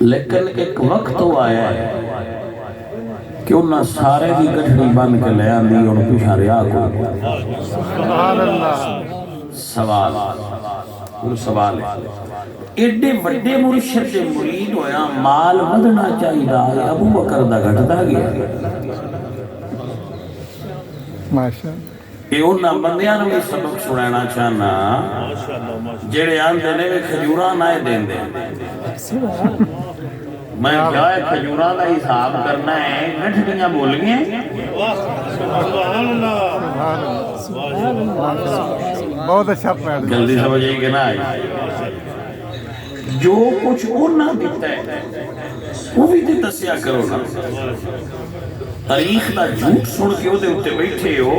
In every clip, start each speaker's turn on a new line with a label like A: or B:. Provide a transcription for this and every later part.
A: لیکن ایک وقت تو آیا ہے کہ انہاں سارے کی گٹھڑی بن کے لے آندی انہوں پیچھا ریا کو سوال ہے ایڈے وڈے مرشد مرید ہویا مال ودنا چاہی دا ہے ابو بکر دا گھٹتا گیا کہ انہاں بندیاں نے سبق سنانا چاہنا جڑے آندے نے کھجوراں نہ دین دے میں کیا ہے کھجوراں دا حساب کرنا ہے گھٹڑیاں بول گئے
B: بہت اچھا پیڑ
A: جلدی سمجھ آئی کہ نہ آئی جو کچھ انہاں دیتا ہے وہ بھی تے دسیا کرو نا تاریخ دا جھوٹ سن کے وہ دے اتے بیٹھے ہو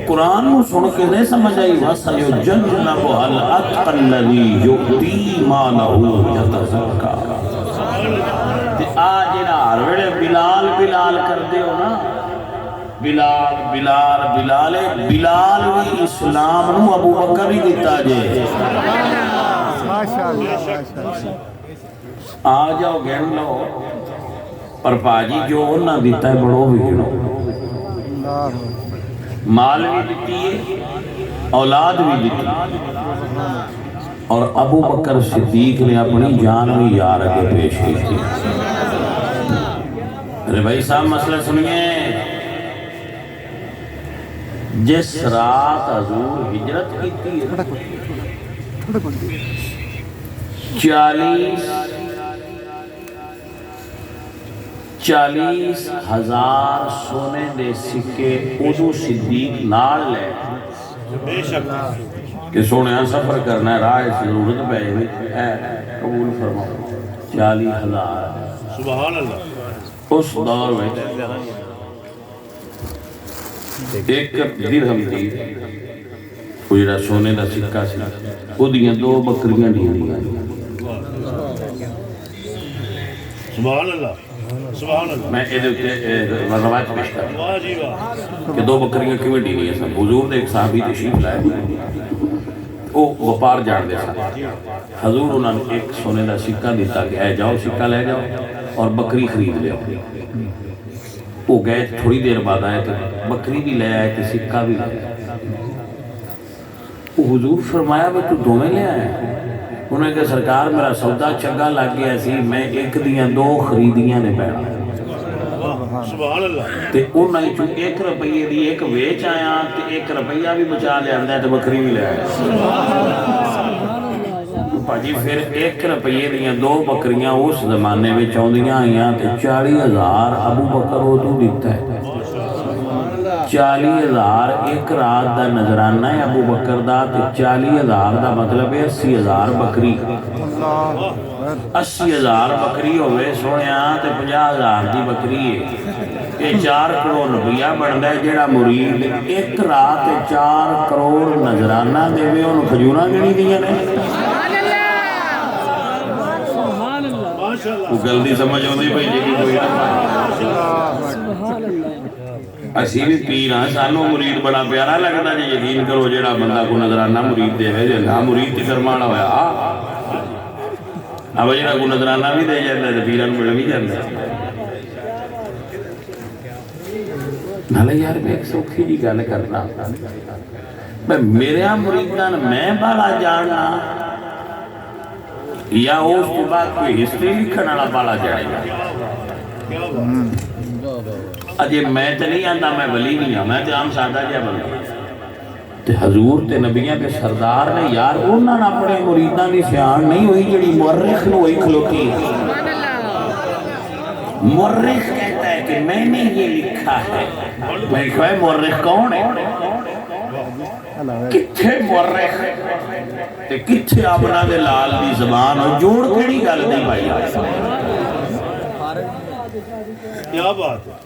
A: قرآن کو سن کے نہیں سمجھ آئی وَسَيُجَنَّبُهَا الْأَتْقَى الَّذِي يُؤْتِي مَالَهُ يَتَزَكَّىٰ آج انہار ویڑے بلال بلال کر دے ہو نا بلال بلال بلال بلال بھی اسلام نو ابو بکر ہی دیتا جے آ جاؤ گھن لو پر پاجی جو انہاں دیتا ہے بڑو بھی گھنو مال بھی دیتی ہے اولاد بھی دیتی ہے اور ابو بکر صدیق نے اپنی جان بھی یار کے پیش کی تھی ارے بھائی صاحب مسئلہ سنیے جس رات حضور ہجرت کی تھی 40,000 سونے دے سکے ادو صدیق نال لے کہ سونے سفر کرنا ہے راہ ضرورت پہ قبول فرماؤ 40,000
C: سبحان اللہ
A: اس دور میں ایک درہم تھی وہ جڑا سونے دا سکہ سی وہ دیاں 2 بکریاں ڈھیلیاں
C: سبحان اللہ سبحان اللہ
A: میں روایت پیش کر کہ 2 بکریاں کیوں ڈھیلیاں سن حضور نے ایک صحابی تشریف لائے وہ وپار جان دے سن حضور انہوں نے ایک سونے دا سکہ دیتا کہ اے جاؤ سکہ لے جاؤ اور بکری خرید لے وہ گئے تھوڑی دیر بعد آئے تو بکری بھی لے آئے تو سکہ بھی لے آئے وہ حضور فرمایا بھی تو دومیں لے آئے انہوں نے کہا سرکار میرا سودا چنگا لگ گیا سی میں ایک دیاں 2 خریدیاں نے پہنا
C: سبحان اللہ
A: تے انہوں نے 1 روپیے دی ایک ویچ آیا تے 1 روپیہ بھی بچا لے آندہ ہے تو بکری بھی لے آئے پاجی پھر 1 روپیے دیاں 2 بکریاں اس زمانے میں چوندیاں آئیاں تے 40,000 ابو بکر وہ تو دیتا ہے 40,000 ایک رات دا نظرانہ ہے ابو بکر دا تے 40,000 دا مطلب ہے 80,000 بکری 80,000 بکری ہوئے سونے تے 50,000 دی بکری ہے یہ 4 کروڑ روپیہ بڑھتا ہے جیڑا مرید ایک رات 4 کروڑ نظرانہ دے ہوئے انہوں کھجوراں گنی دیاں نے وہ گلدی سمجھ ہوندی بھئی جی کوئی نہ اسی بھی پیر ہاں سانو مرید بڑا پیارا لگتا جی یقین کرو جیڑا بندہ کو نظرانہ مرید دے ہوئے جنہا مرید تی کرمانا ہویا اب جیڑا کو نظرانہ بھی دے جاندہ ہے پیران مل بھی جاندہ ہے نالے یار میں ایک سوکھی جی گانے کرنا میرے ہاں مریدان میں بالا جانا یا اس کے بعد کوئی ہسٹری لکھنا نہ بالا جائے گا اجے میں تے نہیں آتا میں ولی نہیں ہوں میں تے عام سادہ جا بندہ تے حضور تے نبیاں کے سردار نے یار انہاں نے اپنے مریداں دی سیان نہیں ہوئی جڑی مورخ نو ہوئی کھلوتی مورخ کہتا ہے کہ میں نے یہ لکھا ہے میں کہا ہے مورخ کون ہے کتھے مورخ تے کتھے اپنا دے لال دی زبان اور جوڑ کڑی گل دی بھائی
C: کیا بات ہے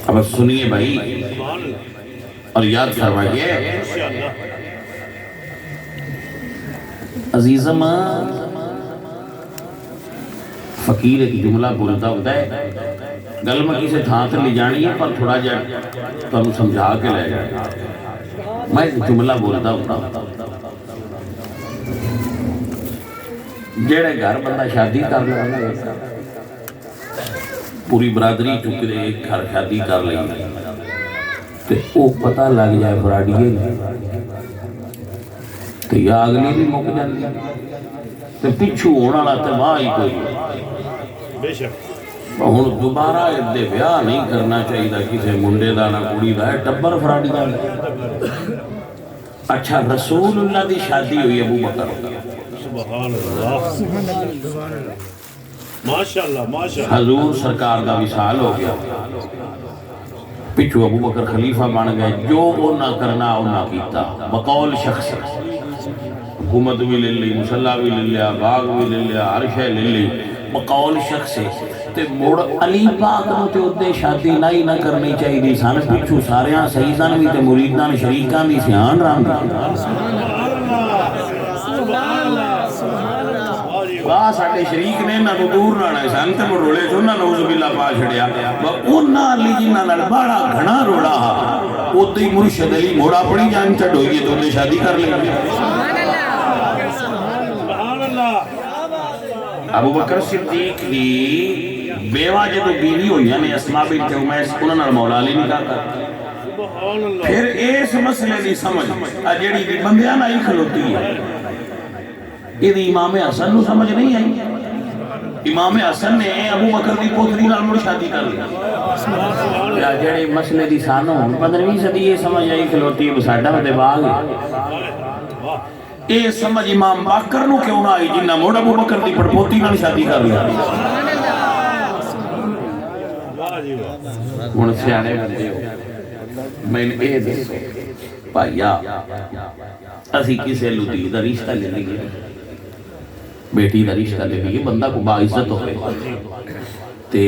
A: اب سنیے بھائی اور یاد فرمائیے عزیزم فقیر ایک جملہ بولتا ہوتا ہے گل میں کسی تھان سے لے جانی ہے پر تھوڑا جا تمہیں سمجھا کے لے جانا. میں جملہ بولتا ہوں جیڑے گھر بندہ شادی کر لیا پوری برادری چکے ایک گھر شادی کر لی تو وہ پتہ لگ جائے فراڈیے تو یا اگلی بھی مک جاتی تو پچھو ہونا والا تو واہ ہی کوئی
C: بے شک
A: ہوں دوبارہ ادھے بیاہ نہیں کرنا چاہیے کسی منڈے دا نہ کڑی دا ہے ٹبر فراڈی دا. اچھا رسول اللہ دی شادی ہوئی ابو بکر
C: سبحان اللہ ماشاءاللہ ماشاءاللہ
A: حضور سرکار دا وصال ہو گیا پچھو ابو بکر خلیفہ بن گئے جو وہ نہ کرنا وہ نہ کیتا بقول شخص حکومت بھی لے لی مسلح بھی لے لیا باغ بھی لے لیا ہر شے لے لی بقول شخص تے مڑ علی پاک نو تے ادے شادی نہیں نہ کرنی چاہیے سن پچھو ساریاں سیداں بھی تے مریداں شریکاں بھی سیان رام واہ ساڈے شریک نے نہ دور نہ سن تے رولے چ انہاں نعوذ باللہ پا چھڑیا انہاں علی جنہاں نال بڑا گھنا روڑا اوتے ہی مرشد علی موڑا اپنی جان چڑھوئیے تو انہیں شادی کر لیں
C: سبحان اللہ.
A: ابو بکر صدیق دی بیوہ جدو بیوی ہوئی نے اسماء بنت امیس انہوں نے مولا علی نکاح کر
C: سبحان اللہ.
A: پھر اس مسئلے دی سمجھ جیڑی دی بندیاں نہ ہی کھلوتی ہے یہ دی امام حسن نو سمجھ نہیں آئی. امام حسن نے ابو بکر دی پوتری نال مڑ شادی کر لی یا جیڑی مسئلے دی سانو 15ویں صدی یہ سمجھ آئی کھلوتی ہے ساڈا تے باغ یہ سمجھ امام باقر نو کیوں نہ آئی جنہ موڑ ابو بکر دی پڑپوتی نال شادی کر لیا. ہن سیانے بندے ہو میں اے دسو بھائیا اسی کسے لدی دا رشتہ لے لیے بیٹی دا رشتہ لے لیے بندہ کو باعزت ہوئے تے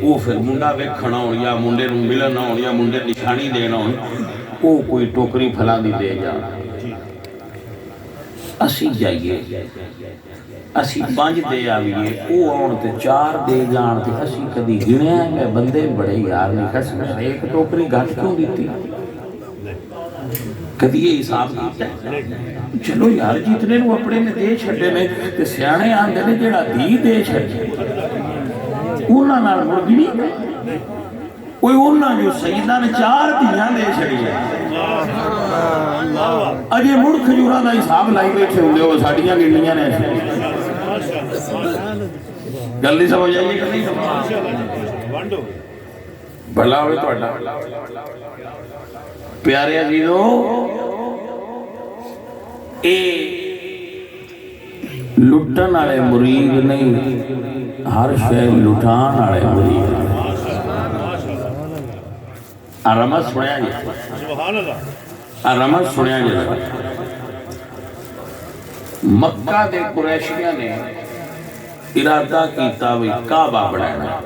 A: وہ پھر منڈا ویکھنا ہون یا منڈے نو ملنا ہون یا منڈے نشانی دینا ہون وہ کوئی ٹوکری پھلا دی دے جا اسی جائیے اسی 5 دے آئیے او آن تے 4 دے جان تے اسی کدی گنے ہیں میں بندے بڑے یار نے قسم ایک ٹوکری گھٹ کیوں دیتی کدی یہ حساب کیتا ہے چلو یار جتنے نو اپنے نے دے چھڑے میں تے سیانے آندے نے جڑا دی دے چھڑے انہاں نال مرگی نہیں کوئی انہاں جو سیدہ نے 4 دیاں دے چھڑی ہے اجے مڑ کھجورا دا حساب لائی بیٹھے ہوندے ہو ساڈیاں گنڈیاں نے گل نہیں سمجھ آئیے کہ نہیں سمجھ بھلا ہوئے تہاڈا پیارے عزیزو اے لٹن والے مرید نہیں ہر شے لٹان والے مرید رمز سنیا جی
C: سبحان اللہ.
A: رمز سنیا جی مکہ دے قریشیاں نے ارادہ کیتا بھی کعبہ بنانا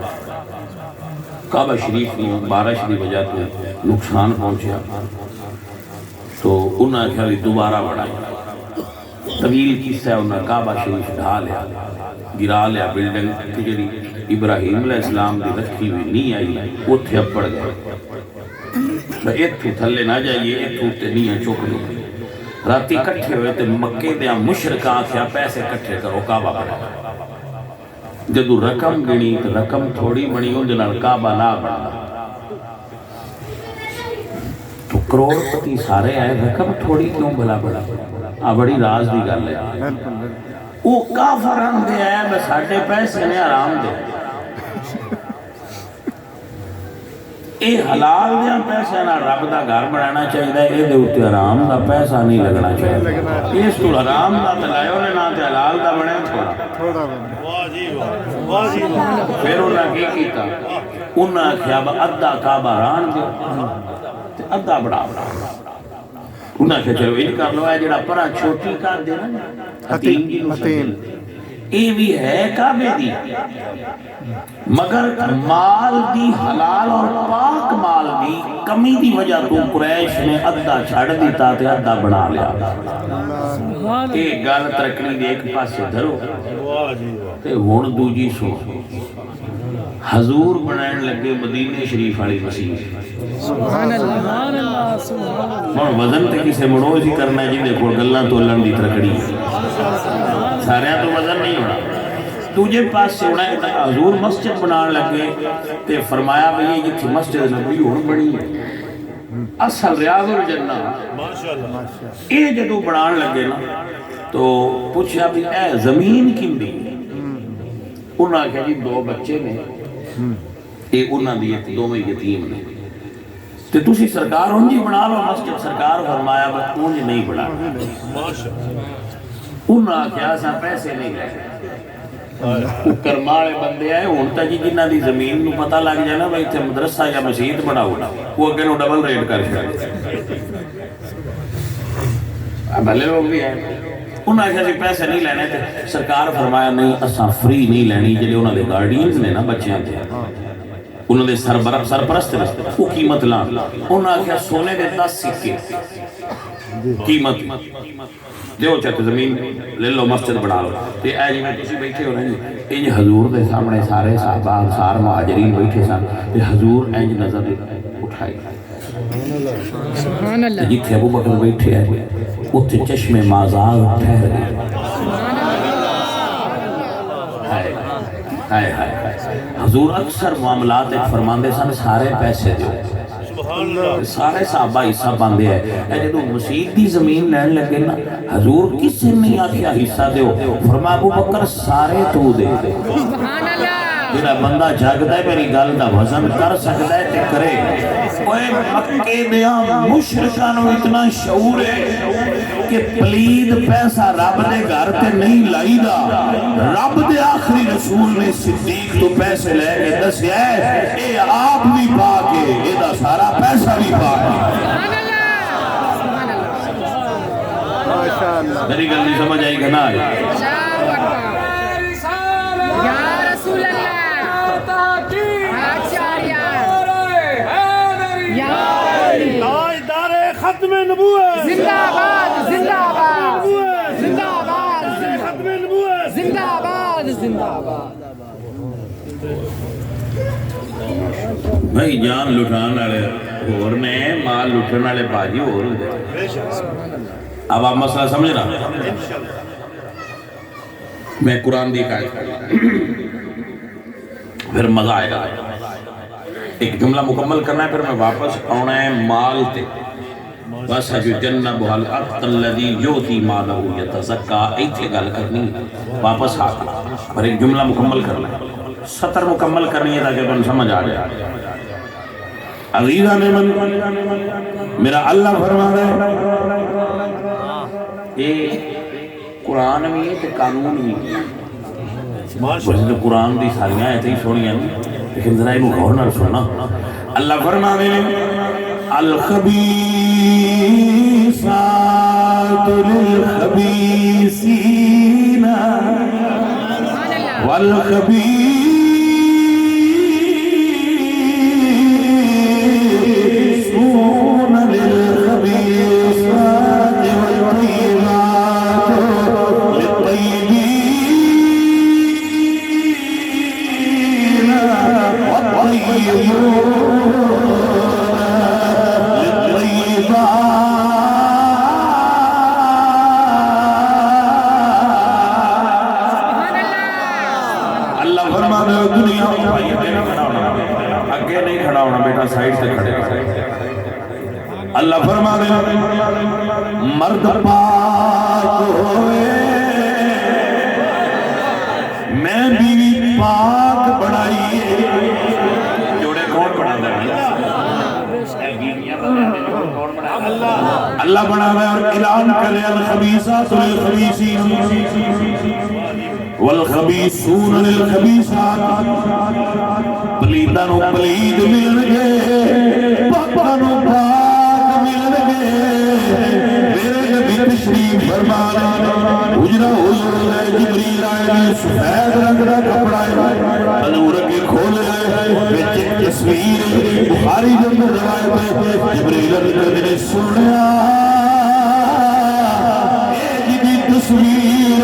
A: کعبہ شریف میں بارش کی وجہ سے نقصان پہنچیا تو انہوں نے کہا دوبارہ بنایا طویل قصہ ہے انہوں نے کعبہ شریف ڈھا لیا گرا لیا بلڈنگ کی جڑی ابراہیم علیہ السلام دی رکھی ہوئی نہیں آئی وہ تھے اپڑ گئے ایک تھلے نہ جائیے ایک تے نہیں چوک لو راتی کٹھے ہوئے تے مکے دیا مشرکاں کیا پیسے کٹھے کرو کعبہ بنا جدو رقم گنی تو رقم تھوڑی بنی ہوں جنال کعبہ نہ بنا تو کروڑ پتی سارے آئے رقم تھوڑی کیوں بلا بڑا بڑی راز دی گل ہے وہ کافران دے آئے بس ساڑھے پیسے نے آرام دے اے حلال دیا پیسے نہ رب دا گھر بنانا چاہیے اے دے اتے حرام دا پیسہ نہیں لگنا چاہیے اس تو حرام دا تلائیوں نے نہ تے حلال دا بنے تھوڑا پھر انہاں کی کیتا انہاں کیا ادھا کعبہ ران دے ادھا بڑا انہاں کہ چلو ان کر لو ہے جڑا پرا چھوٹی کر دے نا حتیم اے بھی ہے کعبے دی مگر مال دی حلال اور پاک مال دی کمی دی وجہ تو قریش نے ادھا چھڑ دیتا تے ادھا بنا لیا ایک گال ترکنی دے ایک پاس سے دھرو تے ہون دوجی سو حضور بنائن لگے مدینے شریف والی مسیح
D: سبحان اللہ سبحان
A: ہوں وزن تے کسے مڑوز ہی کرنا ہے جن کو گلاں تولن دی ترکڑی سارے تو وزن نہیں ہونا تجھے پاس سے ہونا ہے حضور مسجد بنان لگے تے فرمایا بھئی یہ جتھی مسجد نبی ہون بڑی ہے اصل ریاض الجنہ اے جدو بنان لگے نا تو پوچھا بھی اے زمین کن دی انہاں کہا جی 2 بچے نے اے انہاں دی دو میں یتیم نے تے تسی سرکار ہوں جی بنا لو مسجد سرکار فرمایا بس ہوں جی نہیں بنا انہاں کیا سا پیسے نہیں لے کرمالے بندے آئے ہونتا جی جنہ دی زمین نو پتہ لگ جائے نا بھائی تے مدرسہ یا مسجد بڑا ہونا وہ اگے نو ڈبل ریٹ کر شکے بھلے لوگ بھی آئے انہاں کہا جی پیسے نہیں لینے تھے سرکار فرمایا نہیں اساں فری نہیں لینی جلے انہاں دے گارڈینز نے نا بچیاں تھے انہوں نے سرپرست نے وہ قیمت لان انہاں کہا سونے دے 10 سکے قیمت دیو چاہتے زمین لے لو مسجد بنا لو تے اے جی میں کسی بیٹھے ہو رہے ہیں انج حضور دے سامنے سارے صحابہ انصار مہاجرین بیٹھے سن تے حضور انج نظر اٹھائی
D: سبحان اللہ
A: جتھے ابو بکر بیٹھے ہیں اتھے چشم مازاغ ٹھہر گئے ہائے ہائے حضور اکثر معاملات ایک فرماندے سن سارے پیسے دیو سارے صحابہ حصہ باندھے ہیں اے جدو مسجد دی زمین لین لگے نا حضور کسی نہیں آکھیا حصہ دیو فرما ابو بکر سارے تو دے دے
D: سبحان اللہ
A: جڑا بندہ جاگدا ہے میری گل دا وزن کر سکدا ہے تے کرے اوے مکے دیا مشرکاں نو اتنا شعور ہے کہ پلید پیسہ رب دے گھر تے نہیں لائی دا رب دے آخری رسول نے صدیق تو پیسے لے کے دسیا ہے اے آپ بھی پا کے اے دا سارا پیسہ بھی پا کے
D: سبحان اللہ سبحان اللہ
B: ماشاءاللہ
A: میری گل نہیں سمجھ آئی کہ نہ آئی
D: اللہ اکبر یا رسول اللہ
C: تاجدار ختم نبوت
D: زندہ باد زندہ باد زندہ باد
C: ختم نبوت
D: زندہ باد زندہ باد
A: بھائی جان لٹھان والے اور نے مال لٹھن والے باجی اور ہوندے اب آپ مسئلہ سمجھ رہا میں قرآن دی آیت پھر مزہ آئے گا ایک جملہ مکمل کرنا ہے پھر میں واپس آنا ہے مال تے وَسَيُجَنَّبُهَا الْأَتْقَى الَّذِي يُؤْتِي مَالَهُ يَتَزَكَّىٰ ایتھے گل کرنی واپس آ کے پر ایک جملہ مکمل کرنا ہے سطر مکمل کرنی ہے تاکہ تم سمجھ آ جائے عزیزہ نے من میرا اللہ فرما رہا ہے یہ قرآن میں ہے کہ قانون میں ہے ویسے تو قرآن دی ساریاں ایسے ہی سونیاں لیکن ذرا انہوں غور نہ سننا اللہ فرما رہے ہیں الخبیثات للخبیثین والخبیثون للخبیثات والطیبات للطیبین والطیبون سائیڈ سے کھڑے اللہ فرما دے مرد پاک ہوئے میں بیوی پاک بڑھائیے جوڑے کون بڑھا دے اللہ بڑھا دے اور اعلان کرے الخبیثات للخبیثین والخبیثون للخبیثات پلیدہ نو پلید ملن گے پاکا نو پاک ملن گے میرے نبی تشریف فرمانا حجرہ حضور ہے جبریل آئے سفید رنگ دا کپڑا ہے حضور کے کھولے وچ ایک تصویر بخاری جب روایت ہے جبریل نے سنیا اے جی تصویر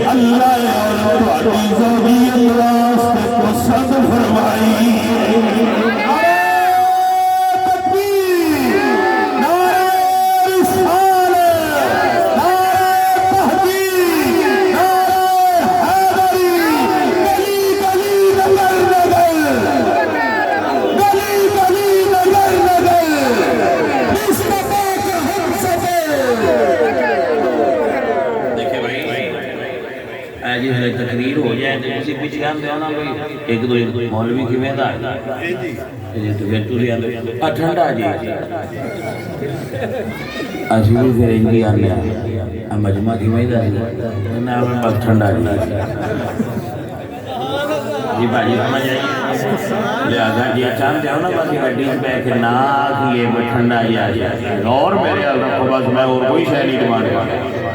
A: اللہ اور تواڈی زوجیت واسطے پسند فرمایا آندے ہو نا بھئی ایک دو مولوی کی میں دا ہے تو پھر تسی آندے ٹھنڈا جی اسی بھی پھر انجی آنے مجمع کی میں دا ہے نا بس ٹھنڈا جی جی بھائی سمجھ آئیے لہذا جی چاہتے ہو نا بس گڈی سے بیٹھ کے نہ کیے ٹھنڈا جی آ جائے اور میرے رکھو بس میں اور کوئی شے نہیں ڈیمانڈ کرتا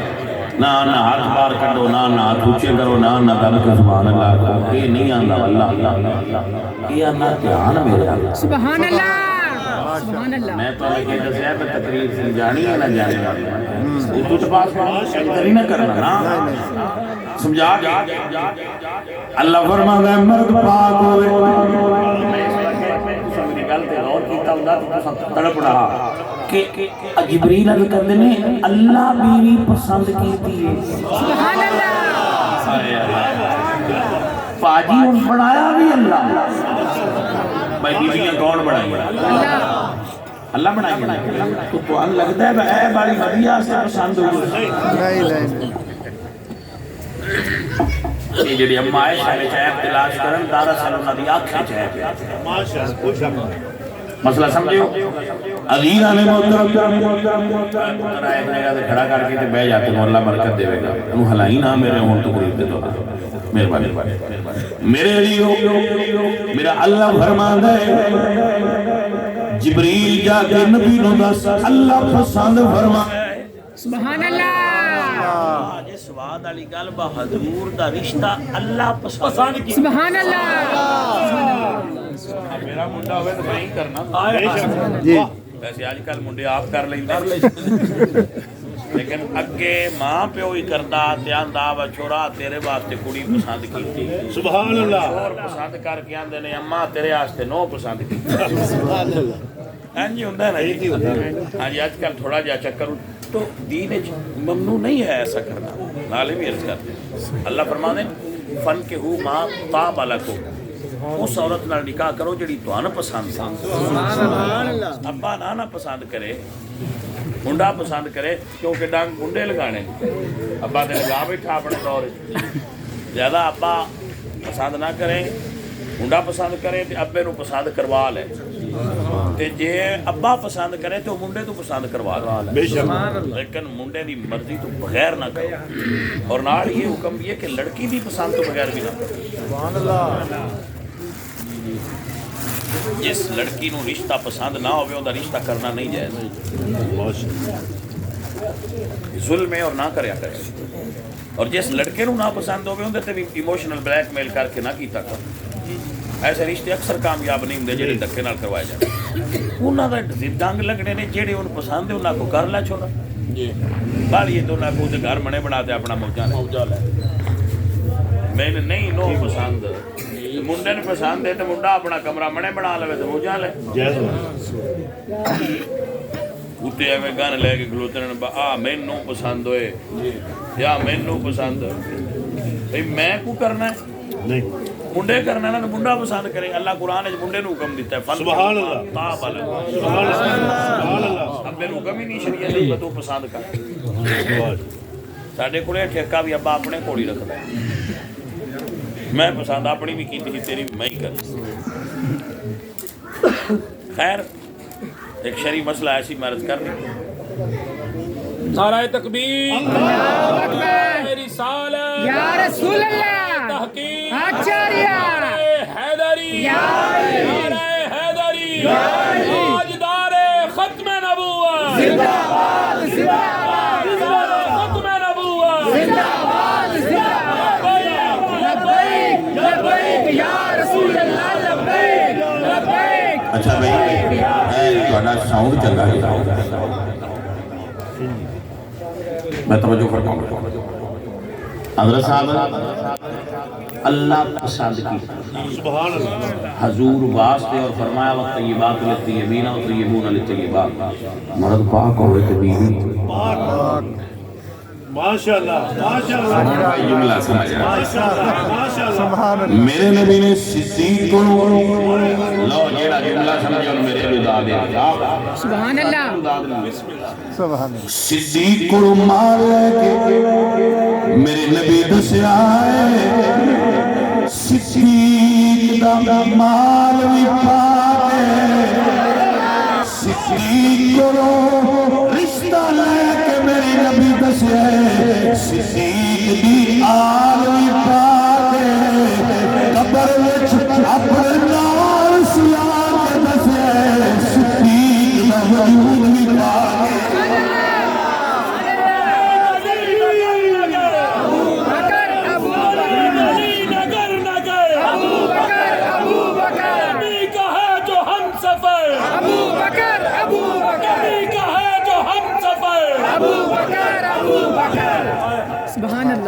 A: نہ ہاتھ باہر کڈو نہ ہاتھ اونچے کرو نہ دم کے سبحان اللہ کرو یہ نہیں آندا اللہ یہ آنا دھیان میرے
D: سبحان اللہ سبحان اللہ
A: میں تو کہ دسیا میں تقریر سے جانی ہے نہ جانے اردو تو پاس نہیں نہ کرنا نا سمجھا اللہ فرماتا ہے مرد پاک ہوئے میری گل تے غور کیتا ہوندا تو تڑپ رہا کہ جبریل علیہ کہندے نے اللہ بیوی پسند کیتی ہے
D: سبحان اللہ
A: پاجی ان بنایا بھی اللہ بھائی بیویاں کون بنائی اللہ بنائی تو ان لگتا ہے اے بڑی ودیا سے پسند ہوئی
B: نہیں
A: یہ جڑی اما عائشہ نے چیب تلاش کرن دراصل انہاں دی آنکھیں چیب مسئلہ سمجھو عزیز نے محترم ایک جگہ سے کھڑا کر کے تے بیٹھ جاتے ہیں اللہ برکت دے گا انہوں ہلائی نہ میرے ہون تو قریب دے تو مہربانی میرے عزیزو میرا اللہ فرماندا ہے جبریل جا کے نبی نو دس اللہ پسند فرمایا
D: سبحان اللہ
A: جس وعد علی گل با حضور دا رشتہ اللہ پسند کی
D: سبحان اللہ
A: میرا منڈا ہوئے تو میں ہی کرنا
B: جی
A: ویسے آج کل منڈے آپ کر لیں لیکن اگے ماں پیو ہی کردا تیان دا و چھوڑا تیرے واسطے کڑی پسند کیتی
C: سبحان اللہ
A: اور پسند کر کے آندے نے اماں تیرے واسطے نو پسند کیتی
C: سبحان اللہ
A: ہاں جی ہوندا ہے نا ہاں جی آج کل تھوڑا جا چکر تو دین ممنوع نہیں ہے ایسا کرنا نالے بھی عرض کرتے اللہ فرماتے ہیں فن کے ہو ماں طاب لکم اس عورت نال نکاح کرو جڑی تانوں پسند ابا نہ پسند کرے منڈا پسند کرے کیونکہ ڈانگ منڈے لگانے ابا نے لگا بیٹھا اپنے دور زیادہ ابا پسند نہ کرے منڈا پسند کرے تے ابے نو پسند کروا لے تے جے ابا پسند کرے تو منڈے تو پسند کروا لے
C: بے شک
A: لیکن منڈے دی مرضی تو بغیر نہ کرو اور نال یہ حکم بھی ہے کہ لڑکی دی پسند تو بغیر بھی نہ کرو
B: سبحان اللہ
A: جس لڑکی نو رشتہ پسند نہ ہوئے اوندا رشتہ کرنا نہیں جائز ظلم ہے اور نہ کریا کرے اور جس لڑکے نو نہ پسند ہوئے اندر تے بھی ایموشنل بلیک میل کر کے نہ کیتا کر ایسے رشتے اکثر کامیاب نہیں ہوندے جڑے دھکے نال کروائے جاندے انہاں دا ڈنگ لگنے نے جڑے ان پسند ہے انہاں کو کر لے چھوڑا بالی یہ تو نہ کو گھر بنے بنا دے اپنا موجا لے میں نہیں نو پسند منڈے نے پسند ہے تو منڈا اپنا کمرہ بنے بنا لے تو موجا لے کتے ایویں گن لے کے کھلوتے نے آ مینوں پسند ہوئے یا مینوں پسند بھئی میں کو کرنا ہے
C: نہیں
A: منڈے کرنا ہے نا منڈا پسند کرے اللہ قرآن ہے منڈے نو حکم دیتا ہے
C: سبحان اللہ
A: طاب علیہ
C: سبحان اللہ
A: اب میرے حکم ہی نہیں شریعت دی تو پسند کر ساڈے کولے ٹھیکہ بھی ابا اپنے کول ہی رکھدا ہے میں پسند اپنی بھی کیتی تھی تیری میں ہی کر خیر ایک شرعی مسئلہ ایسی مرض کر دی
E: نعرہ تکبیر
D: اللہ اکبر
E: رسالت
D: یا رسول اللہ
E: تحقیق
D: آچاریہ
E: نعرہ حیدری نعرہ حیدری تاجدار ختم نبوت
D: زندہ باد زندہ باد
E: ختم نبوت
D: زندہ باد زندہ باد لبیک لبیک یا رسول اللہ لبیک لبیک
A: اچھا بھائی تھوڑا ساؤنڈ چلا گیا میں توجہ کرتا ہوں حضرت صاحب اللہ پسند کی
C: سبحان اللہ
A: حضور واسطے اور فرمایا والطیبات للطیبین والطیبون للطیبات مرد پاک ہوئے کہ بیوی
C: ماشاءاللہ ماشاءاللہ
A: جملہ سمجھا
C: ماشاءاللہ
B: سبحان اللہ
A: میرے نبی نے صدیق کو لو جیڑا جملہ سمجھو میرے رضا دے
D: سبحان اللہ
B: سبحان اللہ
A: صدیق کو مال کے میرے نبی دسیا ہے صدیق
F: دا مال بھی پاتے صدیق کو رشتہ لے کے میرے نبی دسے صدیق دی آل بھی پاتے قبر وچ اپنے نال سلا کے دسے صدیق دا وجود بھی پاتے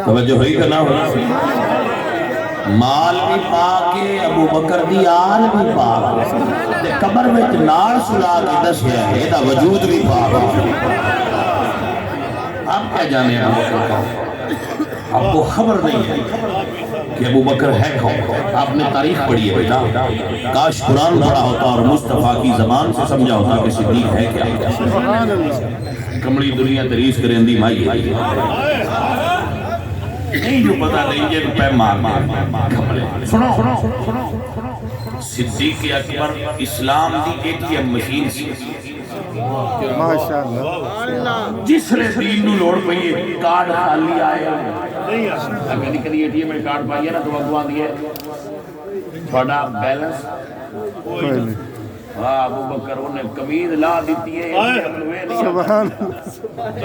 A: توجہ ہوئی کہ نہ ہوئی مال بھی پا کے ابو بکر دی آل بھی پا کے قبر میں نال سلا کے دسیا ہے دا وجود بھی پا کے آپ کیا جانے ابو بکر کا آپ کو خبر نہیں ہے کہ ابو بکر ہے کون آپ نے تاریخ پڑھی ہے بیٹا کاش قرآن پڑھا ہوتا اور مصطفیٰ کی زبان سے سمجھا ہوتا کہ صدیق ہے کیا کمڑی دنیا تریس کریں دی مائی نہیں جو پتہ نہیں یہ پہ مار سنو صدیق اکبر اسلام دی ATM مشین سی
B: ماشاءاللہ
A: جس نے دین نو لوڑ پئی کارڈ خالی آئے اگر کدی ATM میں کارڈ پائیے نا تو اگوا دیے تھوڑا بیلنس
B: کوئی نہیں
A: ابو بکر انہیں قمیض لا دیتی ہے
B: سبحان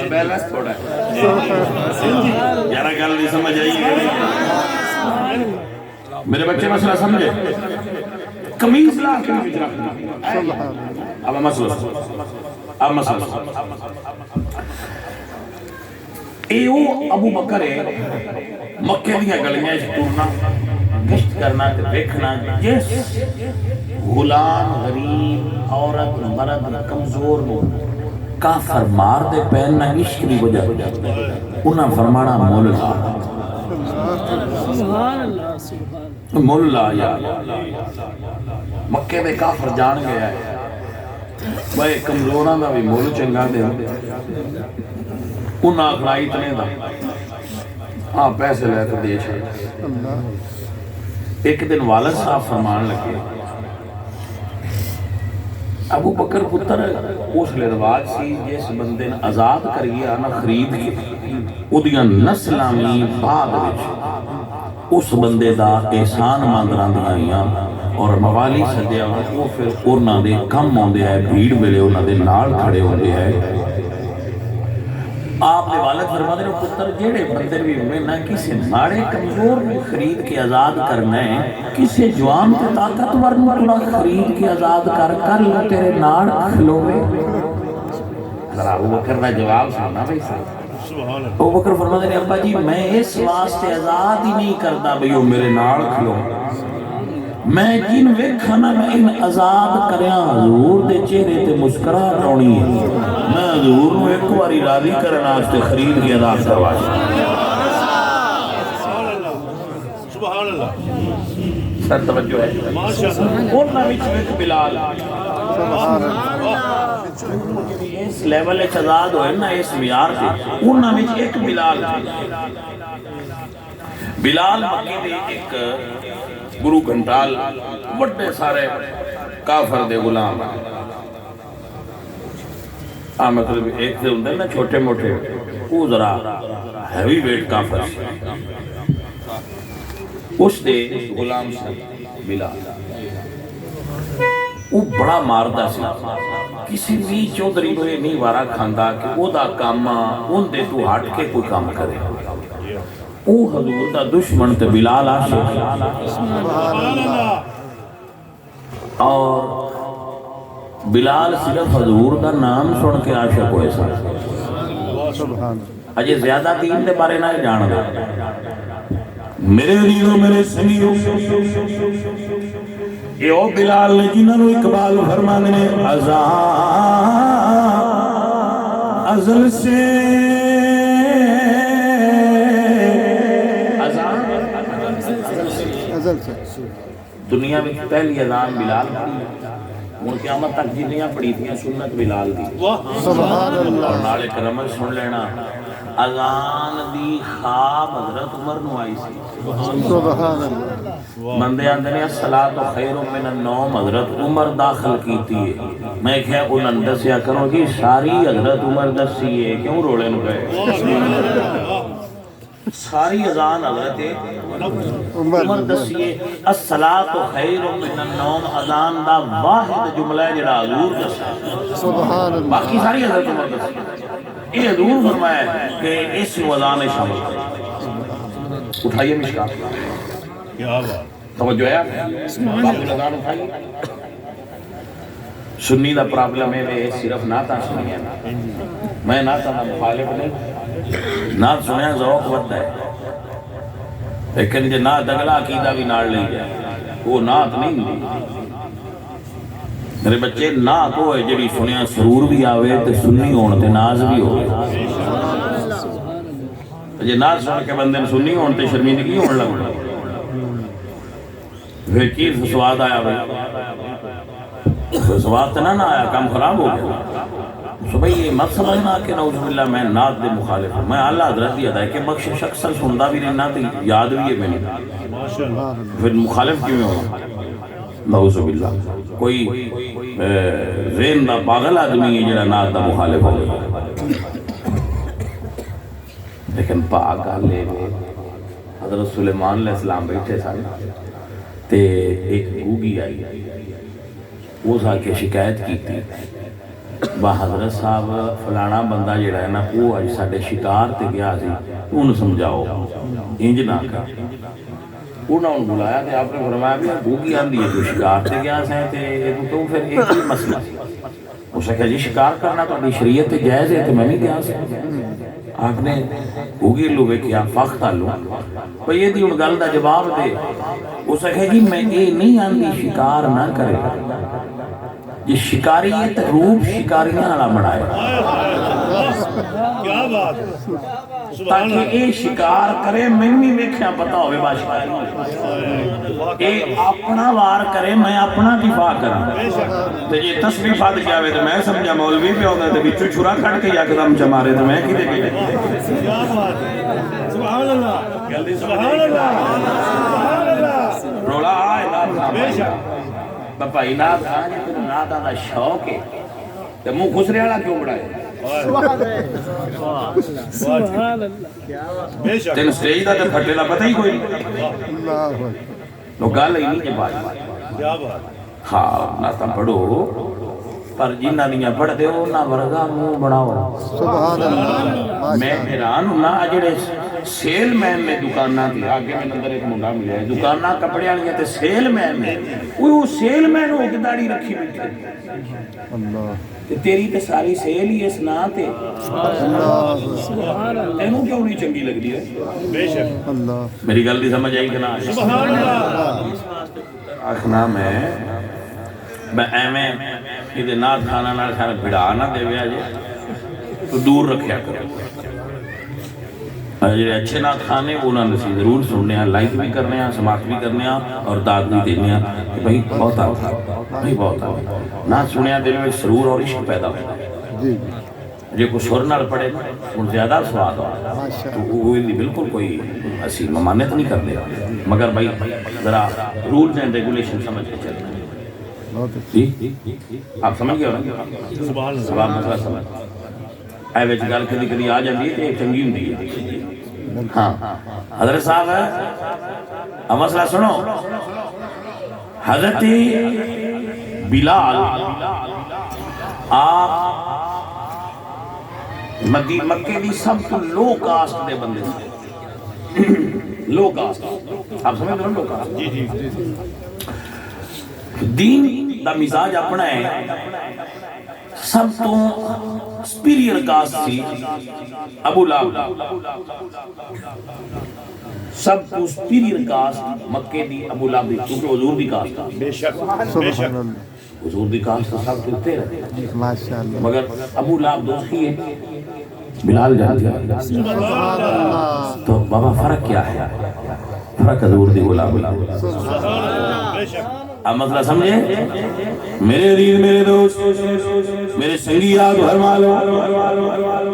A: بیلنس تھوڑا ہے یارہ گل نہیں سمجھ آئی میرے بچے مسئلہ سمجھے قمیض لا کے نہیں رکھنا اب مسئلہ ایو ابو بکر ہے مکہ دیا گلیاں ٹورنا گشت کرنا دیکھنا جس غلام غریب عورت مرد کمزور کافر مار دے پہننا عشق دی وجہ انہاں فرمانا مولا مولا یا مکے دے کافر جان گیا ہے بھائی کمزوراں دا بھی مول چنگا دے انہاں اخلائی تنے دا ہاں پیسے لے کے دے چھے ایک دن والد صاحب فرمان لگے ابو بکر پتر اس لئے رواج سی جس بندے نے آزاد کریے آنا خرید کی او دیاں نسلامی بعد وچ اس بندے دا احسان ماندران دیاں اور موالی سدیا وہ پھر انہاں دے کم ہوندے ہے بھیڑ ملے انہاں دے نال کھڑے ہوندے ہے آپ نے والد فرما دے پتر جیڑے بندے بھی ہوئے نہ کسی ماڑے کمزور میں خرید کے آزاد کرنا ہے کسی جوان کے طاقتور مرنا خرید کے آزاد کر لو تیرے ناڑ کھلوے ذرا ابو بکر کا جواب سننا بھائی صاحب ابو بکر فرما دے ابا جی میں اس واسطے آزاد ہی نہیں کرتا بھئی وہ میرے ناڑ کھلو میں جن ویکھانا میں ان آزاد کریاں حضور دے چہرے تے مسکراہٹ آنی ہے میں حضور نو ایک باری راضی کرنا واسطے خرید کے آزاد کروا
C: سبحان اللہ
A: سر توجہ ہے انہاں وچ ایک بلال اس لیول وچ آزاد ہوئے نا اس معیار تے انہاں وچ ایک بلال مکے دے ایک گرو گھنٹال بڑے سارے کافر دے غلام مطلب ایک سے ہوندے نا چھوٹے موٹے وہ ذرا ہیوی ویٹ کافر اس دے غلام سے بلال وہ بڑا ماردہ سی کسی بھی چودری کو نہیں وارا کھاندا کہ وہ دا کاما ان دے تو ہٹ کے کوئی کام کرے او حضور دا دشمن تے بلال عاشق اور بلال صرف حضور دا نام سن کے عاشق ہوئے سا اجے زیادہ دین دے بارے نہ جان دا میرے عزیزوں میرے سنگیوں یہ او بلال نے جنہوں اقبال فرمانے نے ازل سے دنیا میں پہلی اذان بلال پڑھی ان قیامت تک جنیاں پڑھی تھیں سنت بلال دی
B: سبحان اللہ
A: اور نال ایک رمض سن لینا اذان دی خواب حضرت عمر نو آئی سی
B: سبحان اللہ
A: بندے آندے نے الصلاۃ خیر من النوم حضرت عمر داخل کیتی ہے میں کہ انہاں نے دسیا کرو جی ساری حضرت عمر دسی ہے کیوں رولے نو گئے ساری اذان حضرت عمر دسی ہے الصلاۃ خیر من النوم اذان دا واحد جملہ ہے جڑا حضور دسیا
B: سبحان اللہ
A: باقی ساری حضرت عمر دسی یہ حضور فرمایا ہے کہ اس نو اذان شامل اٹھائیے مشکات
C: کیا بات
A: توجہ ہے باقی اذان اٹھائیے سنی دا پرابلم ہے صرف نعت سنی ہے میں نعت دا مخالف نہیں نعت سنیا ذوق ودہ ہے لیکن جو نعت اگلا عقیدہ بھی ناڑ لے جائے وہ نعت نہیں دی میرے بچے نعت ہو ہے جبھی سنیا سرور بھی آوے تے سنی ہونے تے ناز بھی ہوئے جی نعت سن کے بندے سنی ہونے تے شرمندگی ہونے لگ پھر چیز سواد آیا بھائی سواد تو نہ آیا کام خراب ہو گیا تو بھئی یہ مت سمجھنا کہ نعوذ باللہ میں نعت دے مخالف ہوں میں اللہ حضرت دی ادا ہے کہ بخش اکثر سندا بھی رہنا تو یاد بھی ہے میں نے پھر مخالف کیوں ہوں نعوذ باللہ کوئی ذہن دا پاگل آدمی ہے جڑا نعت دا مخالف ہو گیا لیکن پاگل لے حضرت سلیمان علیہ السلام بیٹھے سارے تے ایک گوگی آئی وہ سا کے شکایت کی تھی با حضرت صاحب فلانا بندہ جڑا ہے نا وہ آج ساڑھے شکار تے گیا سی انہوں سمجھاؤ انج نہ کر انہوں نے بلایا تے آپ نے فرمایا بھی گوگی آندھی ہے تو شکار تے گیا سے تے تو پھر ایک ہی مسئلہ اسے کہا جی شکار کرنا تو اپنی شریعت تے جائز ہے تو میں نہیں گیا سے آپ نے گوگی لوگے کیا فخت آلو تو یہ دی ان گل دا جواب دے اسے کہا جی میں یہ نہیں آندھی شکار نہ کرے یہ شکاریت روپ شکاریاں نہ بڑھائے
C: کیا بات
A: تاکہ اے شکار کرے میں بھی ویکھیا پتا ہوئے بادشاہ اے اپنا وار کرے میں اپنا دفاع کروں تو یہ تسبیح فات کیا ہوئے تو میں سمجھا مولوی پہ ہوتا ہے تو بچو چھرا کھڑ کے یا قدم چمارے تو میں کی دے گئے
C: کیا بات سبحان اللہ سبحان اللہ سبحان اللہ
A: رولا آئے
C: بے شک
A: بھائی نات آنے تو نات آنا شوق ہے تو منہ خسرے والا کیوں بڑھائے تین سٹیج دا تے پھٹے لا پتہ ہی کوئی نہیں لوگ گال ہی نہیں کے بات
C: کیا بات
A: ہاں ناتا پڑھو پر جنہ دیاں پڑھ دے ہو نہ ورگا منہ بڑھاؤ
B: سبحان اللہ
A: میں حیران ہوں نہ جڑے سیل مین نے دکانہ تھی آگے میں اندر ایک منڈا ملے ہے دکانہ کپڑے آنگے تھے سیل مین نے وہ سیل مین ہو کے داڑھی رکھی بیٹھے
B: اللہ
A: تیری تے ساری سیل ہی اس نا تے تینوں کیوں نہیں چنگی لگ دی ہے
C: بے شک
B: اللہ
A: میری گل دی سمجھ آئی کہ نہ
C: سبحان اللہ
A: آخنا میں ایمیں یہ نات کھانا نہ سارا بھڑا نہ دے ویا جے تو دور رکھیا کرو جو اچھے نات کھانے انہوں نے ضرور سننے ہیں لائک بھی کرنے ہیں سماعت بھی کرنے ہیں اور داد بھی دینے ہیں کہ بھئی بہت آتا بھئی بہت آتا نات سننے ہیں دل میں سرور اور عشق پیدا ہوتا ہے
B: جی
A: جو کچھ سر نہ پڑے ان زیادہ سواد ہو تو وہ بالکل کوئی ایسی ممانت نہیں کر دے مگر بھئی ذرا رولز اینڈ ریگولیشن سمجھ کے چلنا ہے
B: بہت
A: جی آپ سمجھ گئے ہو نا
C: سبحان اللہ
A: سواب مسئلہ سمجھ اے ویچ گال کدی کدی آ جاندی ہے تو ایک چنگی ہوندی ہے ہاں حضرت صاحب ہے اب مسئلہ سنو حضرت بلال آپ مکے دی سب تو لو کاسٹ دے بندے تھے لو کاسٹ آپ سمجھ دو لو کاسٹ
C: جی جی
A: دین دا مزاج اپنا ہے سب تو سپیریئر کاسٹ تھی ابو لہب سب تو سپیریئر کاسٹ مکے دی ابو لہب دی کیونکہ حضور دی کاسٹ تھا
C: بے شک بے
B: سبحان
C: شک
B: اللہ
A: حضور دی کاسٹ سب تو تیرے
B: ماشاءاللہ
A: مگر ابو لہب دوستی ہے بلال جان دیا
B: سبحان اللہ
A: تو بابا فرق کیا ہے فرق حضور دی غلام
C: بے شک
A: اب مسئلہ سمجھے میرے عزیز میرے دوست میرے سنگی آگ فرما لو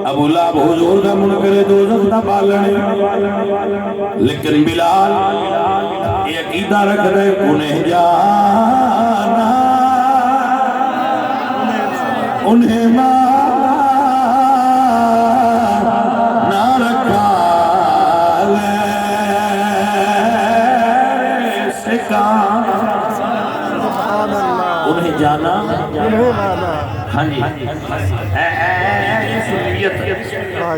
A: ابو لہب حضور دا منکر دوزخ دا پالنے لیکن بلال یہ عقیدہ رکھ دے انہیں جانا انہیں مانا نہ رکھا لے سکان انہیں جانا ہاں جی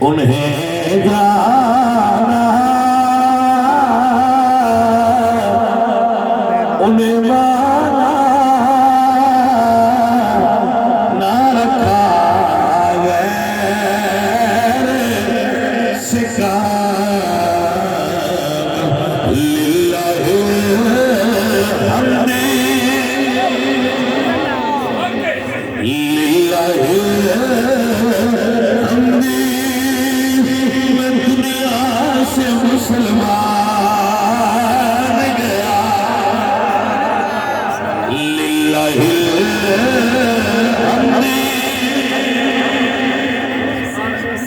A: انہیں جانا انہیں مانا نہ رکھا غیر سکان للہ ہم نے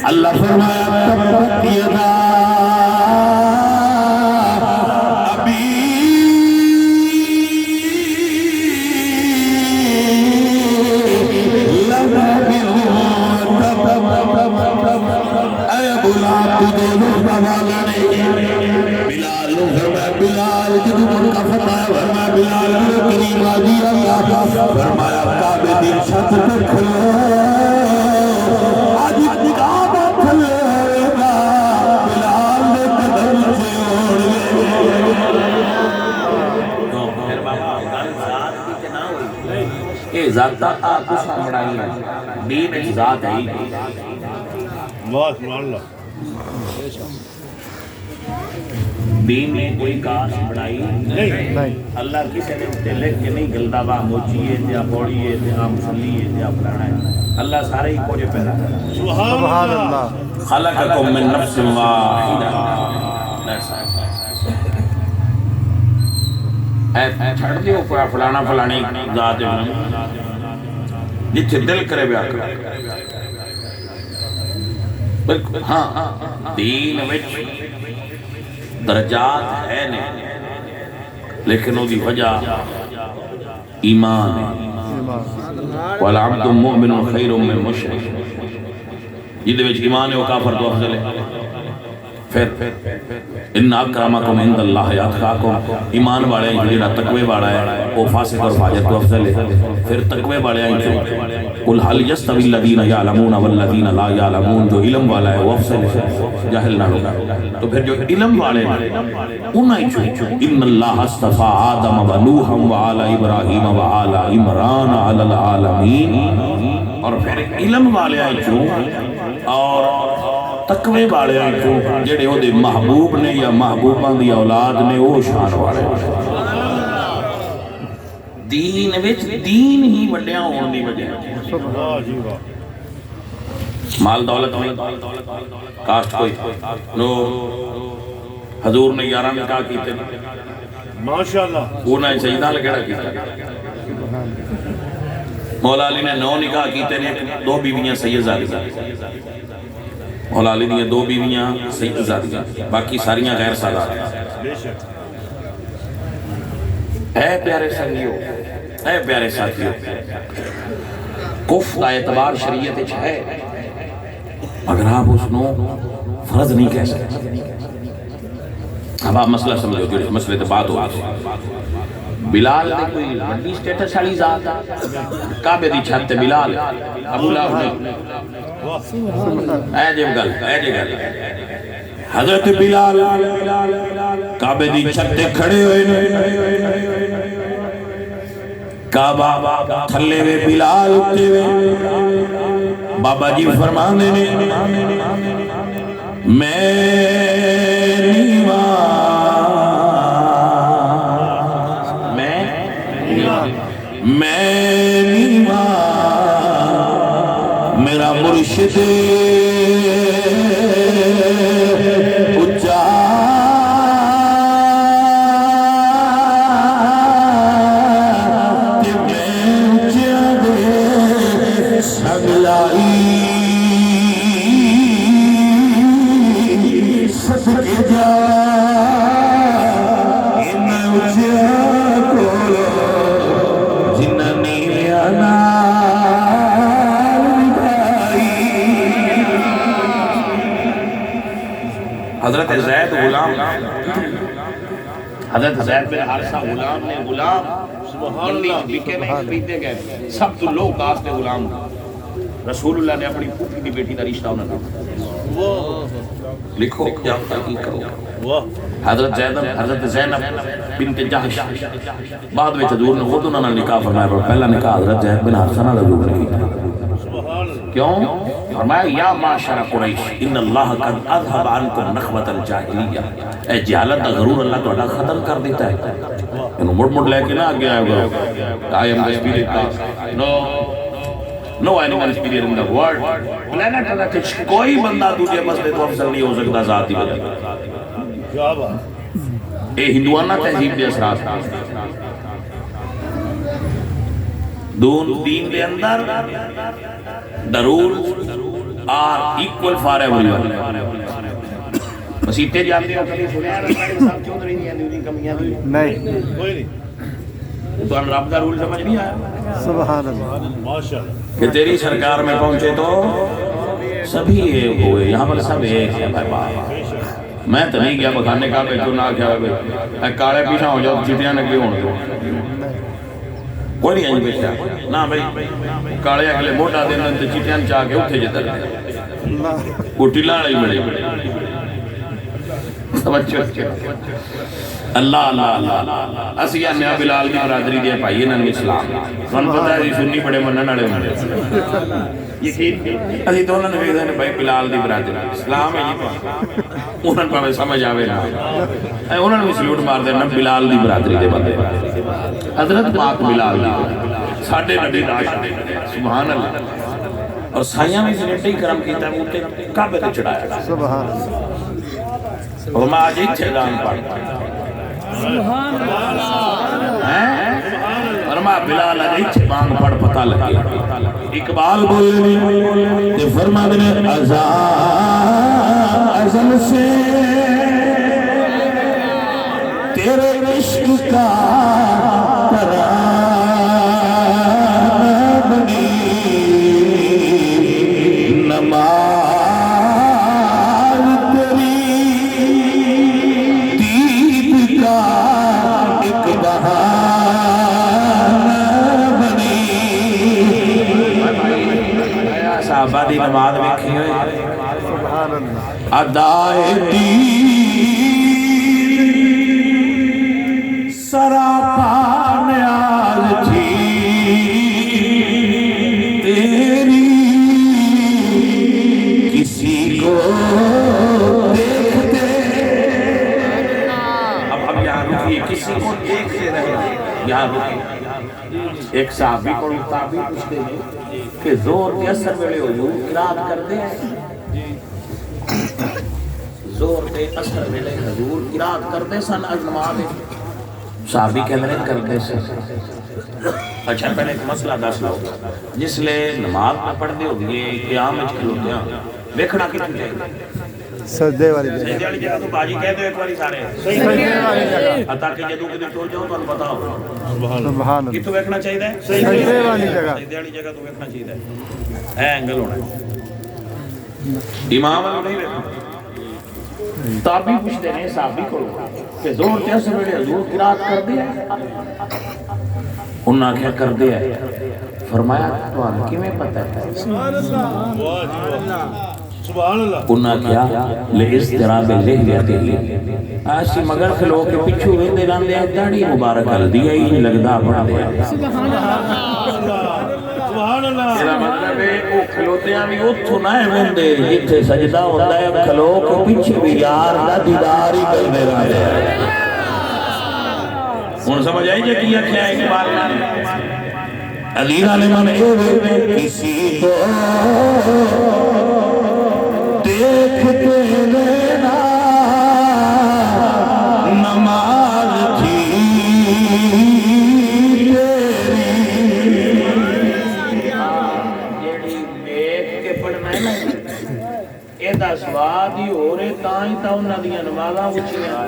A: اللہ فرمایا تبت یدا ابی لہب اے ابو لہب تو دونوں بوالا نہیں بلال فرمایا بلال جدو من کا فرمایا فرمایا بلال کریم آجی اللہ فرمایا کعبے دی چھت پر کھلو آج نگاہ ذات آپ کو سامڑائی ہے دین ایک ذات ہے دین میں کوئی کاش بڑائی نہیں اللہ کسی نے تلک کے نہیں گلدہ با موچی ہے تیا بوڑی ہے تیا مسلی ہے تیا پرانا ہے اللہ سارے ہی کوجے پیدا کرنا
B: سبحان اللہ
A: خلقکم من نفس واحدہ چھڑ دیو فلانا فلانی ذات جتھے دل کرے بیا کر ہاں دین وچ درجات ہے نہیں لیکن وہ دی وجہ ایمان ہے والعبد مؤمن خیر من مشرک جدے وچ ایمان ہے وہ کافر تو افضل ہے پھر ان اکرمکم عند اللہ اتقاکم ایمان والے ہیں جڑا تقوی والا ہے وہ فاسق اور فاجر تو افضل ہے پھر تقوی والے ہیں قل هل يستوي الذين يعلمون والذين لا يعلمون جو علم والا ہے وہ افضل ہے جاہل نہ ہوگا تو پھر جو علم والے ہیں انہیں چھو ان اللہ اصطفى آدم و نوحا وآل ابراہیم وآل عمران علی العالمین اور پھر علم والے ہیں چھو اور تقوی والے ہیں جو جڑے وہ دے محبوب نے یا محبوبان دی اولاد نے وہ شان والے دین وچ دین ہی وڈیاں ہون دی وجہ مال دولت کاسٹ کوئی نو حضور نے 11 نکاح کیتے
C: ماشاءاللہ
A: انہاں سیدہ لگڑا کیتا مولا علی نے 9 نکاح کیتے نے 2 بیویاں سید زادیاں مولا علی نے 2 بیویاں سید زادیاں باقی ساریاں غیر سادات اے پیارے سنگیو اے پیارے ساتھیو کف کا اعتبار شریعت ہے اگر آپ اس نو فرض نہیں کہہ سکتے اب آپ مسئلہ سمجھو جو مسئلے تے بات ہوتی بلال نے کوئی بڑی سٹیٹس والی ذات کعبے دی چھت تے بلال ابو لہب نے اے جے گل حضرت بلال کعبے دی چھت تے کھڑے ہوئے کعبہ تھلے وے بلال اٹھے وے بابا جی فرمانے نے میں نیواں میرا مرشد اچا
F: سگلائی صدقے جا ان اچھا کولو جننی انال نبھائی.
A: حضرت زید غلام، حضرت زید بن حارثہ غلام نے غلام منڈی بکے نہیں خریدے گئے، سب تو لو کاسٹ غلام. رسول اللہ نے اپنی پھوپھی کی بیٹی کا رشتہ انہوں نے لکھو یا تحقیق کرو. حضرت زینب بنت جحش بعد میں حضور نے خود انہوں نے نکاح فرمایا، پر پہلا نکاح حضرت زید بن حارثہ نے حضور نے کیا. کیوں؟ فرمایا یا معاشر قریش ان اللہ قد اذهب عنکم نخوۃ الجاہلیہ. اے جہالت دا غرور اللہ تعالیٰ ختم کر دیتا ہے. انہوں مڑ لے کے نہ آگے آئے گا I am the spirit of no animal spirit in the world. پلانٹ اللہ کہ کوئی بندہ دوسرے مسئلے تو افضل نہیں ہو سکتا ذاتی بدل.
C: کیا بات.
A: اے ہندوانہ تہذیب دے اثرات دین دے اندر the rules are equal for everyone. مسیطے جاتے ہو کبھی سنے ہیں رسول صاحب کیوں نہیں ہیں دیوری کمیاں دی
B: نہیں.
C: کوئی نہیں.
A: تو ان رب دا رول سمجھ نہیں آیا
B: سبحان اللہ.
C: ماشاءاللہ.
A: کہ تیری سرکار میں پہنچے تو سبھی ایک ہوئے، یہاں پر سب ایک ہے بھائی باپ. میں تو نہیں گیا بخانے کا پہ جو نہ کیا ہوئے کالے پیچھا ہو جاؤ چیٹیاں نے کیوں ہو گئے کوئی نہیں ہے بیٹھا نہ بھائی کالے اگلے موٹا دن تو چیٹیاں چاہ کے اٹھے جتا رہے کوٹی لاڑی بڑی اللہ اللہ اللہ اسی آنیا بلال کی برادری دے پائیے نہ اسلام من پتہ ہے سنی بڑے منن والے ہوندے یقین اسی تو انہوں نے کہا کہ بھائی بلال دی برادری اسلام ہے یہ انہوں نے پاوے سمجھ آوے نہ انہوں نے سلوٹ مار دے نہ بلال دی برادری دے بندے حضرت پاک بلال دی ساڈے نبی دا سبحان اللہ اور سائیاں میں سنٹی کرم کیتا ہے اوتے کعبے تے چڑھایا
B: سبحان اللہ.
A: اور میں آج ایک چھیدان پڑھتا فرما بلال آج ایک چھبان پڑھ پتہ لگی اقبال بولنے کہ فرما دنے ازل سے تیرے عشق کا ترانہ بنی نماز صحابہ دی نماز ویکھی ہوئے
B: سبحان اللہ.
F: ادائے دین سراپا نیاز تھی تیری کسی کو دیکھتے
A: اب یہاں رکیے کسی کو دیکھتے رہے یہاں رکیے ایک صحابی کو تعبیر پوچھتے ہیں کہ زور کے اثر ویلے حضور قرات کرتے ہیں زور کے اثر ویلے حضور قرات کرتے سن از نماز صحابی کہتے ہیں کرتے سن. اچھا پہلے ایک مسئلہ دس لو جس لئے نماز پہ پڑھتے ہو گئے قیام اچھ کھلوتے ہیں دیکھنا کتنے جائے
B: سجدے والی جگہ.
A: سجدے والی جگہ تو باجی کہتے ہیں ایک باری سارے
B: سجدے والی جگہ.
A: حتیٰ کہ جدو کدھر ٹول جاؤ تو ان پتا ہو
B: سبحان اللہ.
A: کتوں ویکھنا چاہیے ہے
B: سجدے والی جگہ.
A: سجدے والی جگہ تو ویکھنا چاہیے ہے اینگل ہونا ہے امام نہیں ویکھنا تابی پوچھتے ہیں صحابی کو کہ زور کیسے ویلے حضور قرات کر دیا انہاں کیا کر دیا فرمایا تو آپ کی میں پتہ ہے
C: سبحان اللہ. سبحان اللہ.
A: انہاں کیا لِاِسْتِرَابِ لِحْيَتِهِ آسی مگر کھلو کے پچھو ہوئے دے راندے ہیں داڑی مبارک کر دیا ہی لگدا پڑھ دیا
C: سبحان اللہ.
A: میرا مطلب ہے وہ کھلوتے ہیں بھی اتھو نہ ہوندے جتھے سجدہ ہوتا ہے کھلو کے پیچھے بھی یار دا دیدار ہی کر دے رہا ہے ان سمجھ آئی جائے کیا کیا ایک بار عزیزہ نے من
F: کسی کو دیکھتے لینا نماز تھی تیری
A: پڑھنا ہے نا یہ دا سواد ہی ہو رہے تاں انہاں دیاں نمازاں اچھیاں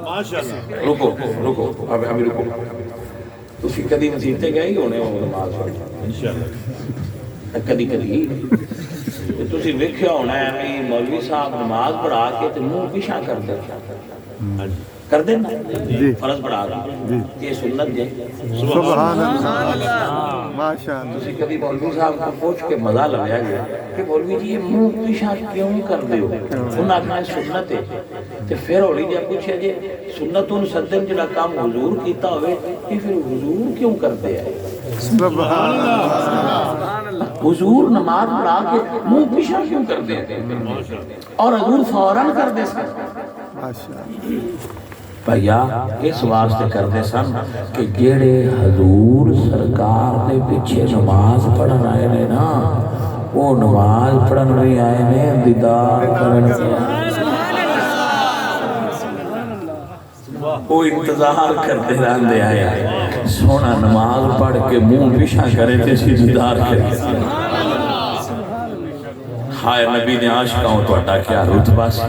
C: ماشاءاللہ
A: رکو ابھی رکو تسی کدی مسجد تے گئے ہی ہونے ہو نماز پڑھنے
C: انشاءاللہ
A: کدی تسی ویکھیا ہونا ہے کہ مولوی صاحب نماز پڑھا کے تے منہ پیچھے کر دے نا فرض پڑھا دے یہ سنت ہے
B: سبحان اللہ ماشاء اللہ
A: تسی کبھی مولوی صاحب کو پوچھ کے مزہ لگایا گیا کہ مولوی جی یہ منہ پیچھے کیوں کر دے ہو انہاں آخنا سنت ہے تے پھر ہولی جا پوچھا جی سنت ان سدن جڑا کام حضور کیتا ہوئے کہ پھر حضور کیوں کرتے ہیں
B: سبحان اللہ
A: حضور نماز پڑھا کے منہ پیچھے کیوں کرتے ہیں اور حضور فوراً کر دے سن
B: ماشاء اللہ
A: بھیا اس واسطے کرتے سن کہ جڑے حضور سرکار نے پیچھے نماز پڑھن آئے نے نا وہ نماز پڑھن بھی آئے نے دیدار کرن سے وہ انتظار کرتے رہندے آئے سونا نماز پڑھ کے منہ پیچھے کرے تے سی دیدار کرے ہائے نبی نے عاشقاں تہاڈا کیا رتبہ سی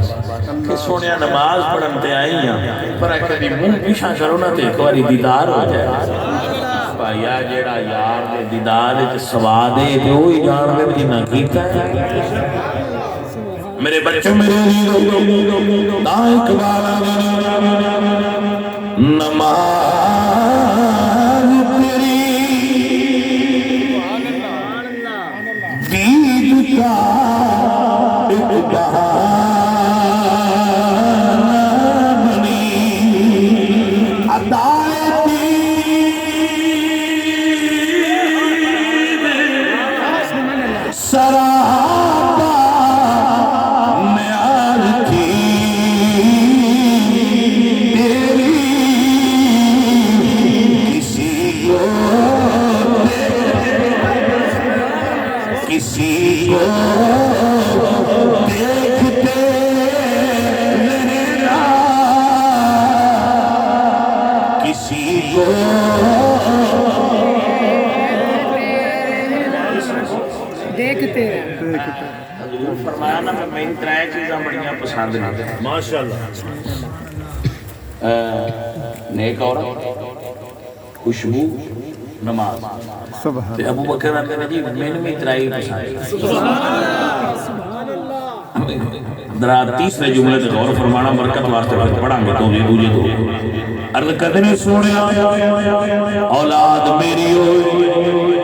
A: کہ سونیا نماز پڑھن تے آئی ہیں پر کبھی منہ پیچھے کرو نا تے ایک باری دیدار ہو جائے بھائیا جیڑا یار دے دیدار وچ سواد ہے تے وہی جان دے جنہ کیتا ہے میرے بچوں میرے دائیں کبالا نماز تیری دید کا ایک بہانہ بنی ادائیں دید سراپا نیاز تھی تیری کسی کو دیکھتے رہنا کسی کو
D: دیکھتے
A: حضور فرمایا نا میں ان ترائے چیزاں بڑیاں پسند ہیں
C: ماشاءاللہ
A: نیک عورت خوشبو نماز
B: سبحان
A: تے ابو بکر آتے ہیں جی میں نے بھی ترائی پسند ذرا تیسرے جملے تے غور فرمانا برکت واسطے وقت پڑھاں گے تو یہ دوجے دو عرض کرتے نے سونیا اولاد میری ہوئے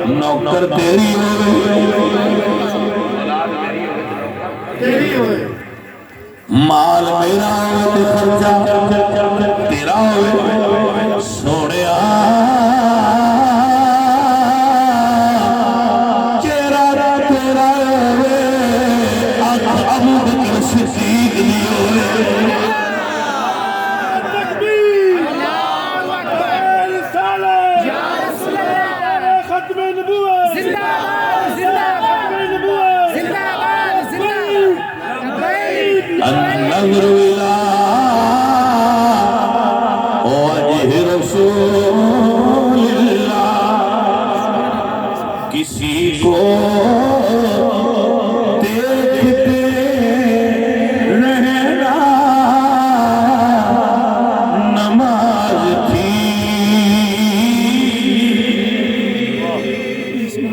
A: نوکر تیری ہوئے مال میرا ہوئے خرچہ تیرا ہوئے سونیا چہرہ تیرا ہوئے ابو بکر صدیق نہیں ہوئے
C: ختم نبوت
A: النظر إلى وجه رسول اللہ کسی کو دیکھتے رہنا نماز تھی کسی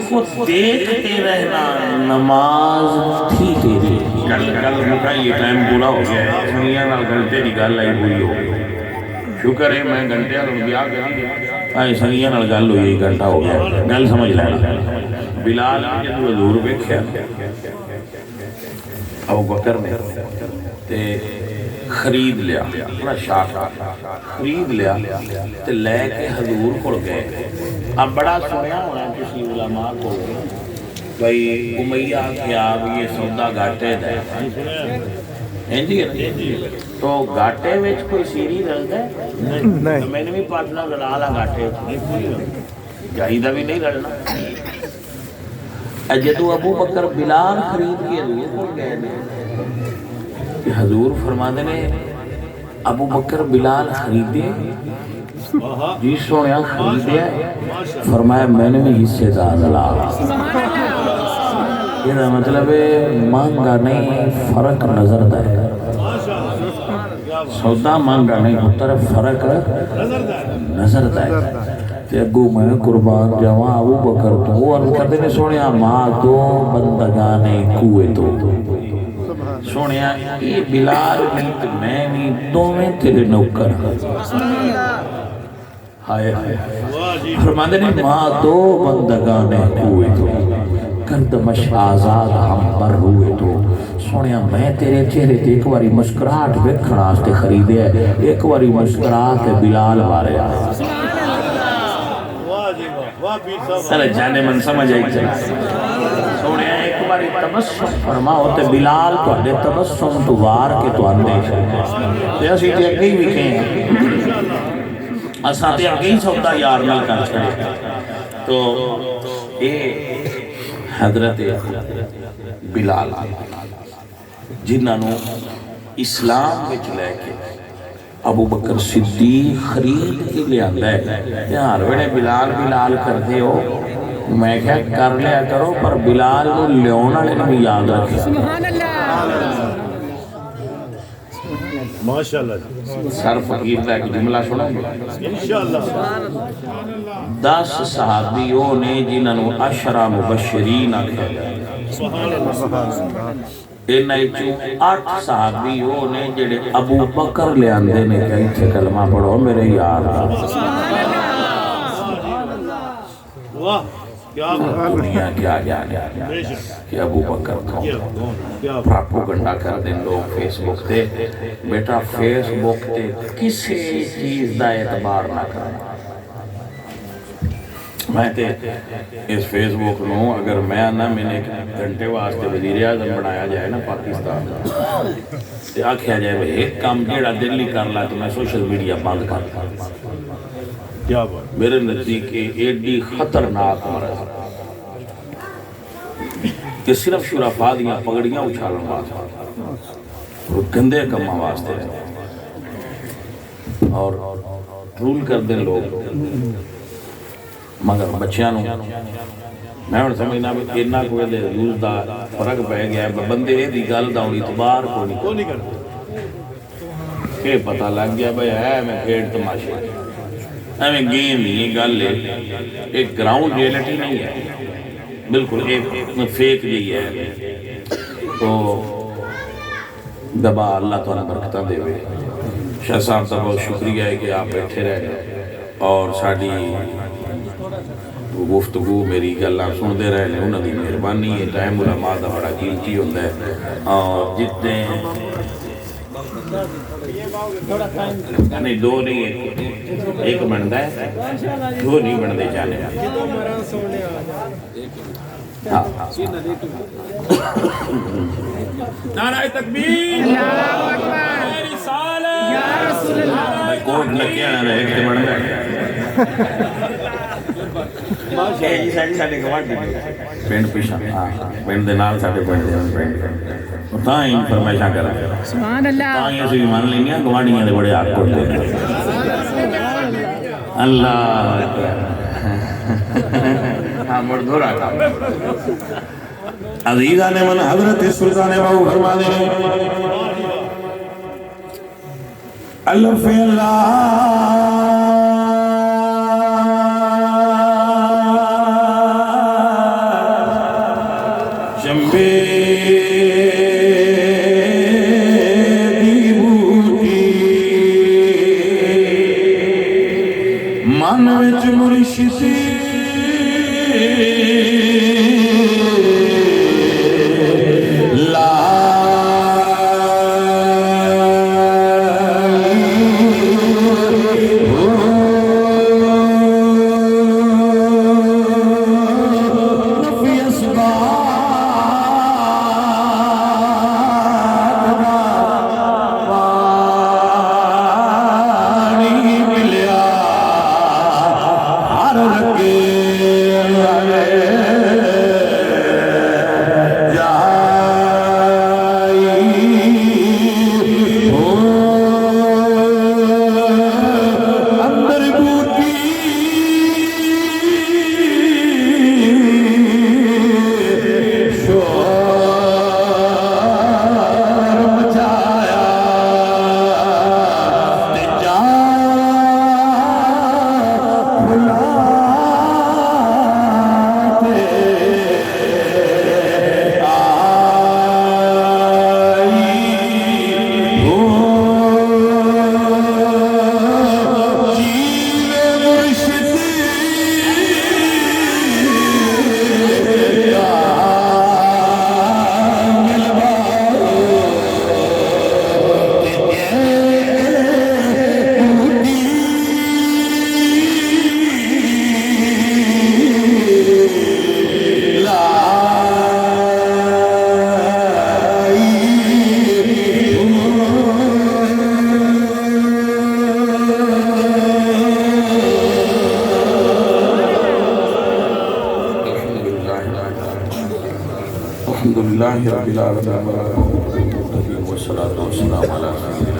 A: کو دیکھتے رہنا نماز تھی تیری کل مکہ یہ ٹائم پورا ہو گیا ہے سنیاں نال گھنٹے دی گل آئی ہوئی ہو شکر ہے میں گھنٹے نال بیا کر آئے سنیاں نال گل ہوئی گھنٹہ ہو گیا گل سمجھ لینا بلال نے جب حضور ویکھیا ابو بکر نے تے خرید لیا بڑا شاہ خرید لیا تے لے کے حضور کول گئے اب بڑا سنیا ہونا کسی علماء کو بھائی امیہ کیا یہ سودا گھاٹے دا ہے تو گھاٹے وچ کوئی سیری رلدا ہے
B: نہیں
A: میں نے بھی پاٹنا لڑا گھاٹے چاہیدہ بھی نہیں لڑنا جدو ابو بکر بلال خرید کے حضور کو گئے کہ حضور فرماندے نے ابو بکر بلال خریدے جی سونے خریدیا فرمایا میں نے بھی حصے دار لا یہ مطلب ہے مانگا نہیں فرق نظر دا ہے سودا مانگا نہیں ہوتا فرق نظر دا ہے تے اگو میں قربان جاواں ابو بکر تو وہ عرض کرتے نے سونے ماں دو بندگانے کوئے تو سونے یہ بلال بھی میں بھی دوویں تیرے نوکر ہائے ہائے فرماندے نے ماں دو بندگانے کوئے تو کردمش آزاد ہم پر ہوئے تو سونیا میں تیرے چہرے تے ایک واری مسکراہٹ ویکھن واسطے خریدے ایک واری مسکراہٹ بلال وارے سر جانے من سمجھ آئی چلا سونیا ایک باری تبسم فرماؤ تے بلال تو اڈے تبسم تو وار کے تو اندے تے اسی تے اگئی بھی کہیں اساں تے اگئی سودا یار نال کر چھڑے تو اے حضرت بلال جنہاں نو اسلام وچ لے کے ابو بکر صدیق خرید کے لے آندا ہے یار ویڑے بلال بلال کر دے ہو میں کیا کر لیا کرو پر بلال کو لیون والے نے بھی یاد رکھے
D: سبحان اللہ
C: ماشاءاللہ
A: سر فقیر کا ایک جملہ سنو گے
C: انشاءاللہ
A: 10 صحابیوں نے جنہاں نو 10 مبشرین آکھیا انہاں وچوں 8 صحابیوں نے جڑے ابو بکر لے آندے نے کہ ایتھے کلمہ پڑھو میرے یار
C: واہ کیا
A: دنیا کیا جانے کہ ابو بکر کو پراپوگنڈا کر دیں لوگ فیس بک تے بیٹا فیس بک تے کسی چیز دا اعتبار نہ کرنا میں تے اس فیس بک نو اگر میں آنا میں نے گھنٹے واسطے وزیر اعظم بنایا جائے نا پاکستان تے آکھیا جائے ایک کام جیڑا دلی کر لا تو میں سوشل میڈیا بند کر
C: کیا بات
A: میرے نزدیک ایڈی خطرناک مرض کہ صرف شرفا دیاں پگڑیاں اچھالن واسطے اور گندے کماں واسطے اور رول کر دیں لوگ مگر بچیاں نو میں اور سمجھنا بھی اتنا کوئی دے یوز دا فرق پہ گیا ہے بندے دی گل دا اور اعتبار کو نہیں کرتے کہ پتہ لگ گیا بھئی ہے میں کھیڑ تماشے ہمیں گیم نہیں یہ گل ہے ایک گراؤنڈ ریئلٹی نہیں ہے بالکل ایک فیک نہیں ہے تو دبا اللہ تعالیٰ برکتہ دے ہوئے شاہ صاحب کا بہت شکریہ ہے کہ آپ بیٹھے رہ گئے اور ساڑھی گفتگو میری گلہ سن دے رہے ہیں انہوں نے مہربانی ہے ٹائم علماء دا بڑا قیمتی ہوتا ہے اور جتنے نہیں دو نہیں ایک بنتا ہے دو نہیں بنتے جانے
E: نعرہ تکبیر
D: اللہ اکبر
E: رسالت
D: یا رسول اللہ
A: کوٹ لکھیا نہ رہے کہ بن گئے جی ساڑھے گواڑی پینڈ پیشا پینڈ دے نال ساڑھے پینڈ دے پینڈ تاں ہی فرمائشاں کر رہے
D: سبحان اللہ
A: تاں ہی اسی مان لینیاں گواڑیاں دے بڑے آگ کوٹ دے اللہ ہاں مردورا کام عزیزہ نے من حضرت سلطان بہو فرما دے الف اللہ شمبے دی بوٹی من وچ مرشدی Oh الحمدللہ رب العالمین والصلاۃ والسلام علی سیدنا